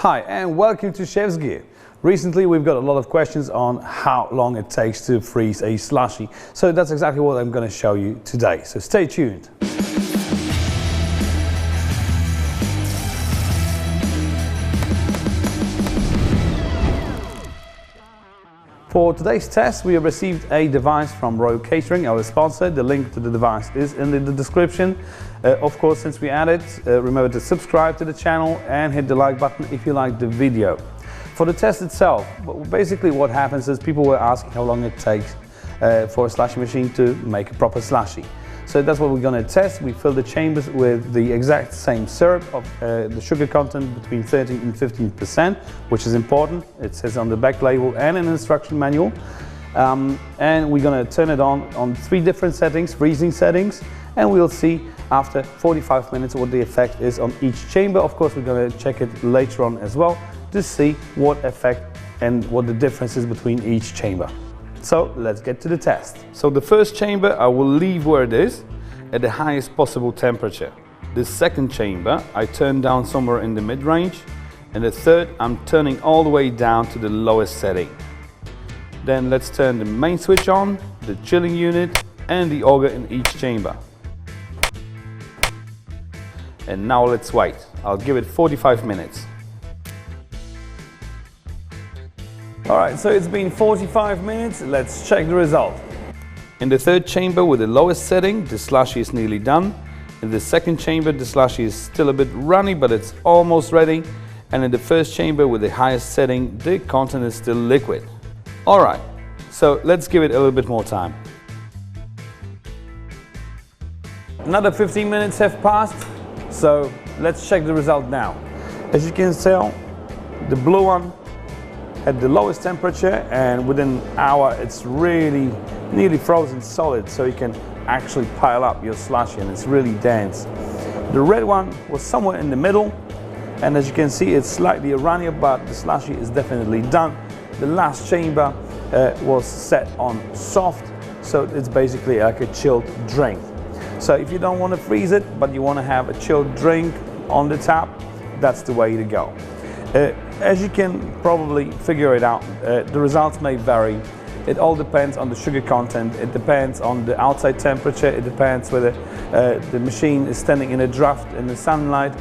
Hi and welcome to Chef's Gear. Recently we've got a lot of questions on how long it takes to freeze a slushie. So that's exactly what I'm going to show you today. So stay tuned. For today's test, we have received a device from Royal Catering, our sponsor. The link to the device is in the description. Of course, since we added, remember to subscribe to the channel and hit the like button if you like the video. For the test itself, basically what happens is people were asking how long it takes for a slushie machine to make a proper slushie. So that's what we're going to test. We fill the chambers with the exact same syrup of the sugar content between 13 and 15%, which is important. It says on the back label and an instruction manual. And we're going to turn it on 3 different settings, freezing settings, and we'll see after 45 minutes what the effect is on each chamber. Of course, we're going to check it later on as well to see what effect and what the difference is between each chamber. So let's get to the test. So the first chamber I will leave where it is at the highest possible temperature. The second chamber I turn down somewhere in the mid-range, and the third I'm turning all the way down to the lowest setting. Then let's turn the main switch on, the chilling unit and the auger in each chamber. And now let's wait. I'll give it 45 minutes. Alright, so it's been 45 minutes, let's check the result. In the third chamber with the lowest setting, the slushie is nearly done. In the second chamber, the slushie is still a bit runny, but it's almost ready. And in the first chamber with the highest setting, the content is still liquid. Alright, so let's give it a little bit more time. Another 15 minutes have passed, so let's check the result now. As you can tell, the blue one at the lowest temperature, and within an hour it's really nearly frozen solid, so you can actually pile up your slushie and it's really dense. The red one was somewhere in the middle, and as you can see it's slightly runnier, but the slushie is definitely done. The last chamber was set on soft, so it's basically like a chilled drink. So if you don't want to freeze it but you want to have a chilled drink on the tap, that's the way to go. As you can probably figure it out, the results may vary. It all depends on the sugar content, it depends on the outside temperature, it depends whether the machine is standing in a draft in the sunlight.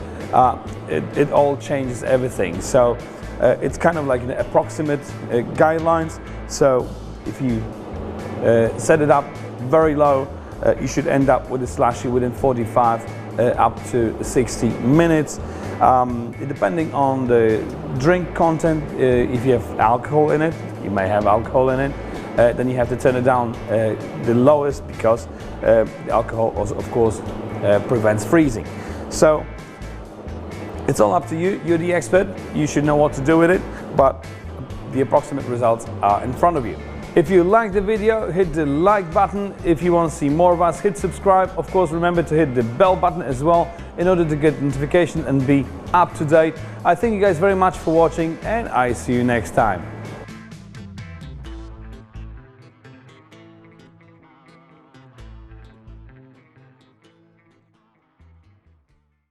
It all changes everything. So it's kind of like an approximate guidelines. So if you set it up very low, you should end up with a slushie within 45 up to 60 minutes. Depending on the drink content, if you have alcohol in it, you may have alcohol in it, then you have to turn it down the lowest, because the alcohol also, of course, prevents freezing. So it's all up to you. You're the expert, you should know what to do with it, but the approximate results are in front of you. If you like the video, hit the like button. If you want to see more of us, hit subscribe. Of course, remember to hit the bell button as well in order to get notification and be up to date. I thank you guys very much for watching, and I see you next time.